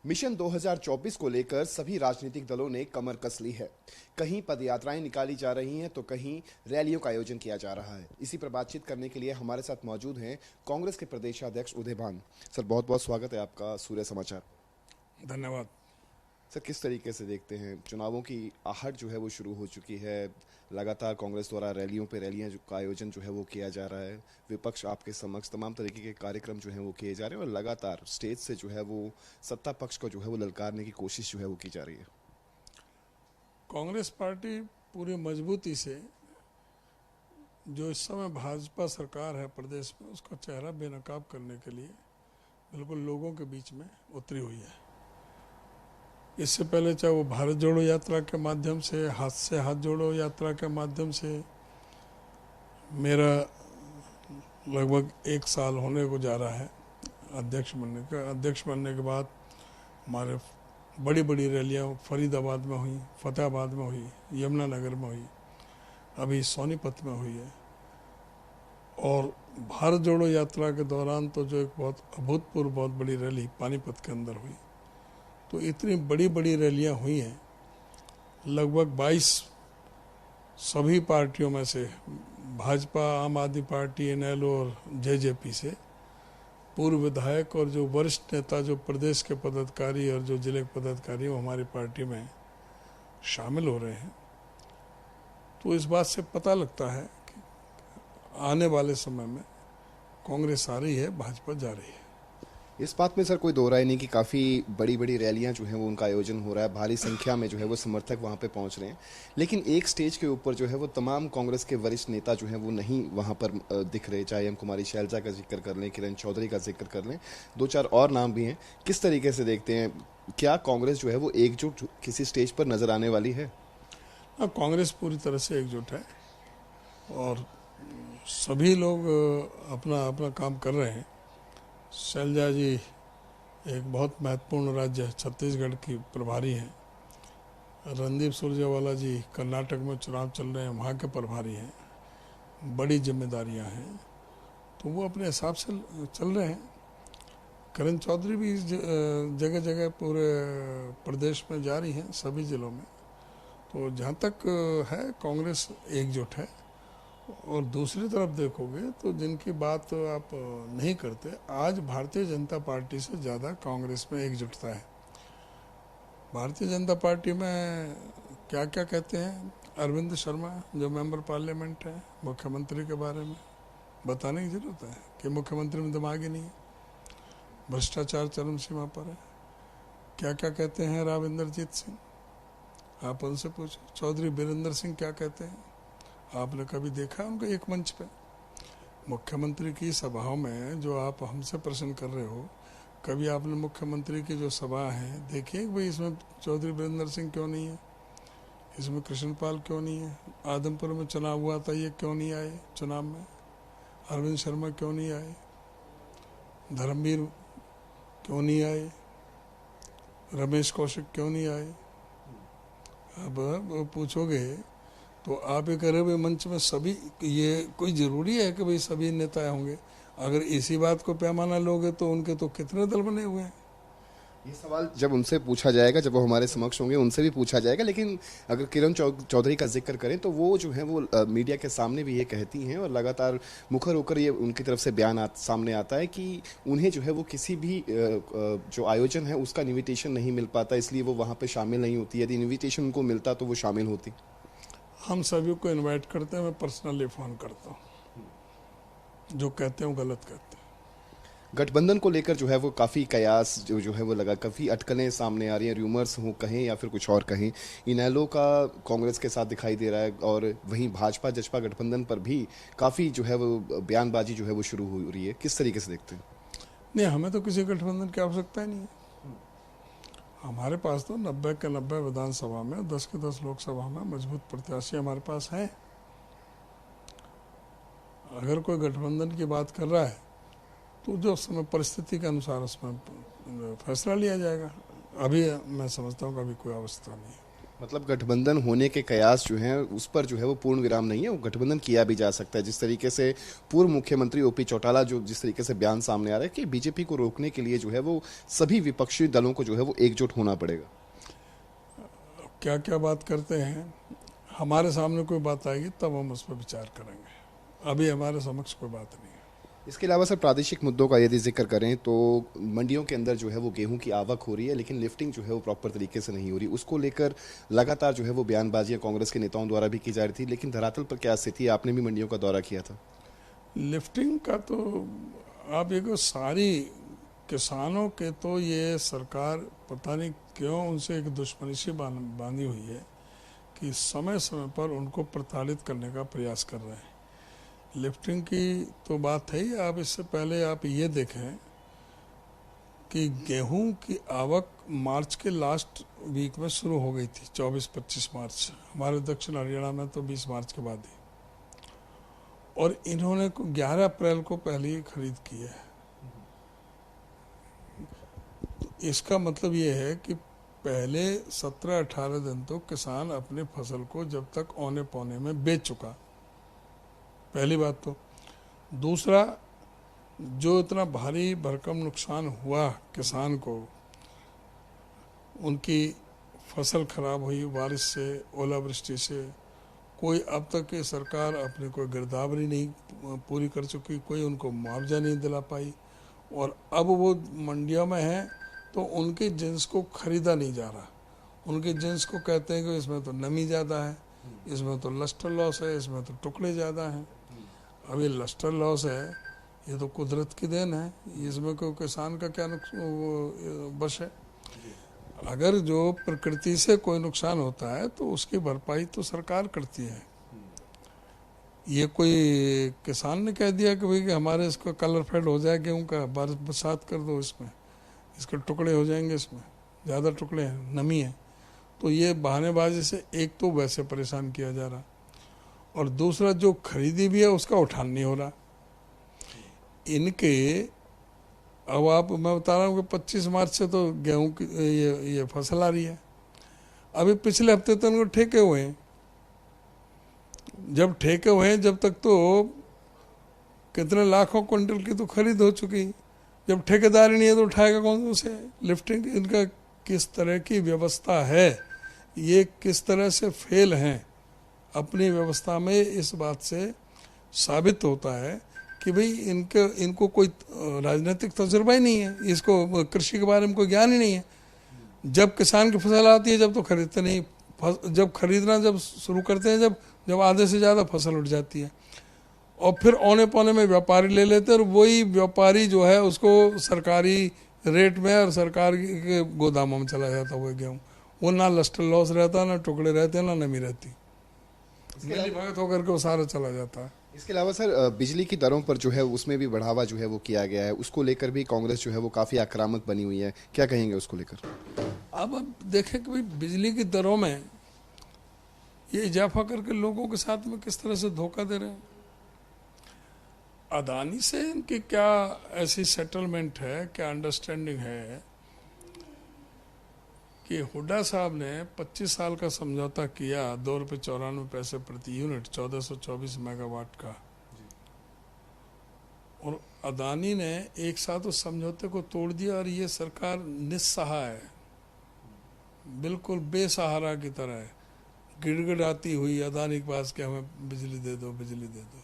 Mission 2024 को लेकर सभी राजनीतिक दलों ने कमर कस ली है। कहीं पदयात्राएं निकाली जा रही हैं तो कहीं रैलियों का आयोजन किया जा रहा है। इसी पर बातचीत करने के लिए हमारे साथ मौजूद हैं कांग्रेस के प्रदेशाध्यक्ष उदय भान। सर, बहुत बहुत स्वागत है आपका सूर्य समाचार। धन्यवाद। सर, किस तरीके से देखते हैं चुनावों की आहट जो है वो शुरू हो चुकी है, लगातार कांग्रेस द्वारा रैलियों पे रैलियां का आयोजन जो है वो किया जा रहा है, विपक्ष आपके समक्ष तमाम तरीके के कार्यक्रम जो है वो किए जा रहे हैं और लगातार स्टेज से जो है वो सत्ता पक्ष को जो है वो ललकारने की कोशिश जो है वो की जा रही है। कांग्रेस पार्टी पूरी मजबूती से जो इस समय भाजपा सरकार है प्रदेश में उसका चेहरा बेनकाब करने के लिए बिल्कुल लोगों के बीच में उतरी हुई है। इससे पहले चाहे वो भारत जोड़ो यात्रा के माध्यम से हाथ जोड़ो यात्रा के माध्यम से, मेरा लगभग 1 साल होने को जा रहा है अध्यक्ष बनने के बाद हमारे बड़ी बड़ी रैलियाँ फरीदाबाद में हुई, फतेहाबाद में हुई, यमुनानगर में हुई, अभी सोनीपत में हुई है। और भारत जोड़ो यात्रा के दौरान तो जो एक बहुत अभूतपूर्व बहुत बड़ी रैली पानीपत के अंदर हुई, तो इतनी बड़ी बड़ी रैलियां हुई हैं। लगभग 22 सभी पार्टियों में से भाजपा, आम आदमी पार्टी, इनेलो और जेजेपी से पूर्व विधायक और जो वरिष्ठ नेता, जो प्रदेश के पदाधिकारी और जो जिले के पदाधिकारी वो हमारी पार्टी में शामिल हो रहे हैं। तो इस बात से पता लगता है कि आने वाले समय में कांग्रेस आ रही है, भाजपा जा रही है। इस बात में सर कोई दो राय नहीं कि काफ़ी बड़ी बड़ी रैलियां जो हैं वो उनका आयोजन हो रहा है, भारी संख्या में जो है वो समर्थक वहां पे पहुंच रहे हैं, लेकिन एक स्टेज के ऊपर जो है वो तमाम कांग्रेस के वरिष्ठ नेता जो हैं वो नहीं वहां पर दिख रहे। चाहे हम कुमारी शैलजा का जिक्र कर लें, किरण चौधरी का जिक्र कर लें, 2-4 और नाम भी हैं। किस तरीके से देखते हैं, क्या कांग्रेस जो है वो एकजुट किसी स्टेज पर नजर आने वाली है? कांग्रेस पूरी तरह से एकजुट है और सभी लोग अपना अपना काम कर रहे हैं। शैलजा जी एक बहुत महत्वपूर्ण राज्य छत्तीसगढ़ की प्रभारी हैं। रणदीप सुरजेवाला जी कर्नाटक में चुनाव चल रहे हैं, वहाँ के प्रभारी हैं। बड़ी जिम्मेदारियां हैं, तो वो अपने हिसाब से चल रहे हैं। किरण चौधरी भी जगह जगह पूरे प्रदेश में जा रही हैं, सभी जिलों में। तो जहाँ तक है कांग्रेस एकजुट है। और दूसरी तरफ देखोगे तो जिनकी बात आप नहीं करते, आज भारतीय जनता पार्टी से ज़्यादा कांग्रेस में एकजुटता है। भारतीय जनता पार्टी में क्या क्या कहते हैं अरविंद शर्मा जो मेंबर पार्लियामेंट है, मुख्यमंत्री के बारे में बताने की जरूरत है कि मुख्यमंत्री में दिमाग ही नहीं है, भ्रष्टाचार चरम सीमा पर है। क्या क्या कहते हैं राव इंद्रजीत सिंह, आप उनसे पूछो। चौधरी बीरेंद्र सिंह क्या कहते हैं, आपने कभी देखा उनको एक मंच पे? मुख्यमंत्री की सभाओं में जो आप हमसे प्रश्न कर रहे हो, कभी आपने मुख्यमंत्री की जो सभा है देखिए कि भाई इसमें चौधरी बीरेंद्र सिंह क्यों नहीं है, इसमें कृष्णपाल क्यों नहीं है, आदमपुर में चुनाव हुआ था ये क्यों नहीं आए चुनाव में, अरविंद शर्मा क्यों नहीं आए, धर्मवीर क्यों नहीं आए, रमेश कौशिक क्यों नहीं आए? अब पूछोगे तो आप ये कह रहे हो मंच में सभी, ये कोई ज़रूरी है कि भाई सभी नेता होंगे? अगर इसी बात को पैमाना लोगे तो उनके तो कितने दल बने हुए हैं। ये सवाल जब उनसे पूछा जाएगा, जब वो हमारे समक्ष होंगे उनसे भी पूछा जाएगा, लेकिन अगर किरण चौधरी का जिक्र करें तो वो जो है वो मीडिया के सामने भी ये कहती हैं और लगातार मुखर होकर ये उनकी तरफ से बयान सामने आता है कि उन्हें जो है वो किसी भी जो आयोजन है उसका इन्विटेशन नहीं मिल पाता, इसलिए वो वहाँ पर शामिल नहीं होती। यदि इन्विटेशन उनको मिलता तो वो शामिल होती। हम सभी को इनवाइट करते हैं, मैं पर्सनली फ़ोन करता हूँ, जो कहते हैं वो गलत कहते हैं। गठबंधन को लेकर जो है वो काफ़ी कयास जो है वो लगा, काफ़ी अटकलें सामने आ रही हैं, र्यूमर्स हो कहें या फिर कुछ और कहें। इनेलो का कांग्रेस के साथ दिखाई दे रहा है और वहीं भाजपा जसपा गठबंधन पर भी काफ़ी जो है वो बयानबाजी जो है वो शुरू हो रही है। किस तरीके से देखते हैं? नहीं, हमें तो किसी गठबंधन की आवश्यकता ही नहीं है। हमारे पास तो 90 के 90 विधानसभा में, 10 के 10 लोकसभा में मजबूत प्रत्याशी हमारे पास हैं। अगर कोई गठबंधन की बात कर रहा है तो जो समय परिस्थिति के अनुसार उसमें फैसला लिया जाएगा। अभी मैं समझता हूँ कि अभी कोई आवश्यकता नहीं है। मतलब गठबंधन होने के कयास जो हैं उस पर जो है वो पूर्ण विराम नहीं है, वो गठबंधन किया भी जा सकता है। जिस तरीके से पूर्व मुख्यमंत्री ओपी चौटाला जो जिस तरीके से बयान सामने आ रहा है कि बीजेपी को रोकने के लिए जो है वो सभी विपक्षी दलों को जो है वो एकजुट होना पड़ेगा। क्या क्या बात करते हैं, हमारे सामने कोई बात आएगी तब हम उस पर विचार करेंगे, अभी हमारे समक्ष कोई बात नहीं है। इसके अलावा सर प्रादेशिक मुद्दों का यदि जिक्र करें तो मंडियों के अंदर जो है वो गेहूं की आवक हो रही है, लेकिन लिफ्टिंग जो है वो प्रॉपर तरीके से नहीं हो रही। उसको लेकर लगातार जो है वो बयानबाजियां कांग्रेस के नेताओं द्वारा भी की जा रही थी, लेकिन धरातल पर क्या स्थिति है? आपने भी मंडियों का दौरा किया था। लिफ्टिंग का तो आप एक सारी किसानों के तो ये सरकार पता नहीं क्यों उनसे एक दुश्मनी सी बांधी हुई है कि समय समय पर उनको प्रताड़ित करने का प्रयास कर रहे हैं। लिफ्टिंग की तो बात है ही, आप इससे पहले आप ये देखें कि गेहूं की आवक मार्च के लास्ट वीक में शुरू हो गई थी, 24-25 मार्च, हमारे दक्षिण हरियाणा में तो 20 मार्च के बाद ही, और इन्होंने 11 अप्रैल को पहले ही खरीद की है। तो इसका मतलब ये है कि पहले 17-18 दिन तो किसान अपने फसल को जब तक औने पौने में बेच चुका, पहली बात तो। दूसरा, जो इतना भारी भरकम नुकसान हुआ किसान को, उनकी फसल खराब हुई बारिश से, ओलावृष्टि से, कोई अब तक की सरकार अपनी कोई गिरदावरी नहीं पूरी कर चुकी, कोई उनको मुआवजा नहीं दिला पाई, और अब वो मंडियों में हैं तो उनके जिन्स को खरीदा नहीं जा रहा। उनके जिन्स को कहते हैं कि इसमें तो नमी ज़्यादा है, इसमें तो लस्टर लॉस है, इसमें तो टुकड़े ज़्यादा हैं। अब ये लस्टर लॉस है, ये तो कुदरत की देन है, इसमें कोई किसान का क्या बस है। अगर जो प्रकृति से कोई नुकसान होता है तो उसकी भरपाई तो सरकार करती है। ये कोई किसान ने कह दिया कि भाई कि हमारे इसको कलर फेड हो जाए गेहूँ का, बरसात कर दो, इसमें इसके टुकड़े हो जाएंगे, इसमें ज़्यादा टुकड़े हैं, नमी है। तो ये बहानेबाजी से एक तो वैसे परेशान किया जा रहा, और दूसरा जो खरीदी भी है उसका उठान नहीं हो रहा इनके। अब आप, मैं बता रहा हूँ कि 25 मार्च से तो गेहूं की ये फसल आ रही है। अभी पिछले हफ्ते तो उनको ठेके हुए हैं, जब ठेके हुए हैं जब तक तो कितने लाखों क्विंटल की तो खरीद हो चुकी, जब ठेकेदारी नहीं है तो उठाएगा कौन उसे? लिफ्टिंग इनका किस तरह की व्यवस्था है, ये किस तरह से फेल हैं अपनी व्यवस्था में, इस बात से साबित होता है कि भाई इनको कोई राजनीतिक तजुर्बा ही नहीं है, इसको कृषि के बारे में कोई ज्ञान ही नहीं है। जब किसान की फसल आती है जब तो खरीदते नहीं, जब खरीदना जब शुरू करते हैं जब आधे से ज़्यादा फसल उठ जाती है, और फिर औने पौने में व्यापारी ले लेते हैं, और वही व्यापारी जो है उसको सरकारी रेट में और सरकार के गोदामों में चला जाता है वो गेहूँ। वो ना लस्टर लॉस रहता, ना टुकड़े रहते, ना नमी रहती, मिली भगत होकर के वो सारा चला जाता है। इसके अलावा सर बिजली की दरों पर जो है उसमें भी बढ़ावा जो है वो किया गया है, उसको लेकर भी कांग्रेस जो है वो काफ़ी आक्रामक बनी हुई है, क्या कहेंगे उसको लेकर? अब देखें कि भाई बिजली की दरों में ये इजाफा करके लोगों के साथ में किस तरह से धोखा दे रहे हैं। अदानी से इनकी क्या ऐसी सेटलमेंट है, क्या अंडरस्टैंडिंग है कि हुड्डा साहब ने 25 साल का समझौता किया, ₹2.94 प्रति यूनिट, 1424 मेगावाट का, और अदानी ने एक साथ उस समझौते को तोड़ दिया, और ये सरकार निस्सहाय है, बिल्कुल बेसहारा की तरह है, गिड़गिड़ाती हुई अदानी के पास कि हमें बिजली दे दो, बिजली दे दो।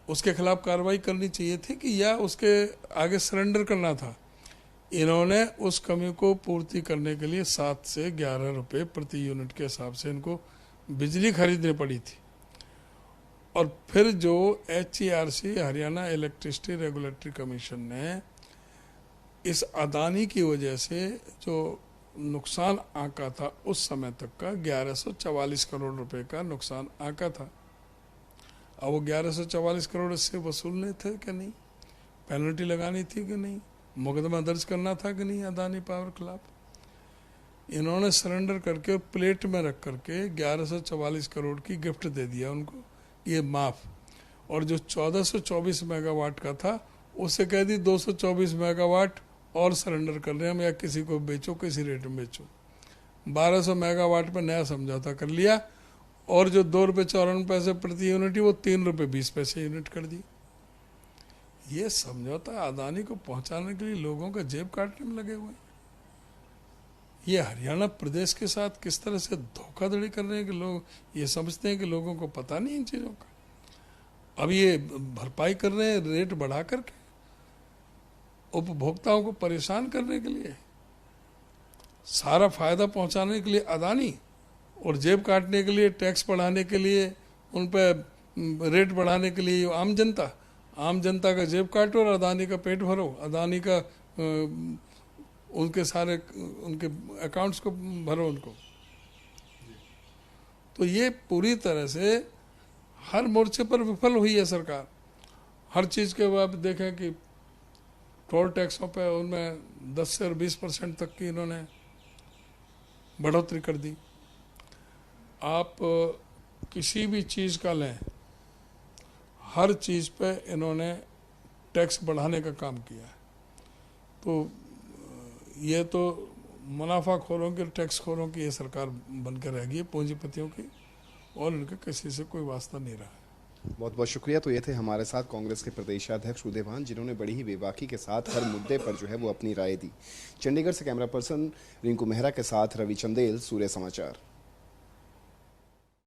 उसके खिलाफ कार्रवाई करनी चाहिए थी कि या उसके आगे सरेंडर करना था। इन्होंने उस कमी को पूर्ति करने के लिए 7 से 11 रुपए प्रति यूनिट के हिसाब से इनको बिजली खरीदनी पड़ी थी। और फिर जो HERC, Haryana electricity regulatory commission ने इस अदानी की वजह से जो नुकसान आंका था उस समय तक का 1144 करोड़ रुपए का नुकसान आंका था। अब वो 1144 करोड़ इससे वसूलने थे कि नहीं, पेनल्टी लगानी थी कि नहीं, मुकदमा दर्ज करना था कि नहीं अदानी पावर खिलाफ। इन्होंने सरेंडर करके प्लेट में रख करके 1144 करोड़ की गिफ्ट दे दिया उनको, ये माफ। और जो 1424 मेगावाट का था उसे कह दी 224 मेगावाट और सरेंडर कर रहे हैं हम, या किसी को बेचो, किसी रेट में बेचो। 1200 मेगावाट पे नया समझौता कर लिया और जो ₹2.54 प्रति यूनिट वो ₹3.20 यूनिट कर दी। ये समझौता अदानी को पहुंचाने के लिए लोगों का जेब काटने में लगे हुए हैं। ये हरियाणा प्रदेश के साथ किस तरह से धोखाधड़ी कर रहे हैं कि लोग ये समझते हैं कि लोगों को पता नहीं इन चीज़ों का। अब ये भरपाई कर रहे हैं रेट बढ़ा करके उपभोक्ताओं को परेशान करने के लिए, सारा फायदा पहुंचाने के लिए अदानी और जेब काटने के लिए, टैक्स बढ़ाने के लिए, उन पर रेट बढ़ाने के लिए आम जनता का जेब काटो और अदानी का पेट भरो, अदानी का उनके सारे उनके अकाउंट्स को भरो उनको। तो ये पूरी तरह से हर मोर्चे पर विफल हुई है सरकार। हर चीज़ के बाद देखें कि टोल टैक्सों पे उनमें 10 से 20% तक की इन्होंने बढ़ोतरी कर दी। आप किसी भी चीज़ का लें, हर चीज़ पे इन्होंने टैक्स बढ़ाने का काम किया है। तो ये तो मुनाफाखोरों की, टैक्स खोरों की ये सरकार बनकर रह गई, पूंजीपतियों की, और इनका किसी से कोई वास्ता नहीं रहा। बहुत बहुत शुक्रिया। तो ये थे हमारे साथ कांग्रेस के प्रदेशाध्यक्ष उदयभान, जिन्होंने बड़ी ही बेबाकी के साथ हर मुद्दे पर जो है वो अपनी राय दी। चंडीगढ़ से कैमरा पर्सन रिंकू मेहरा के साथ रवि चंदेल, सूर्य समाचार।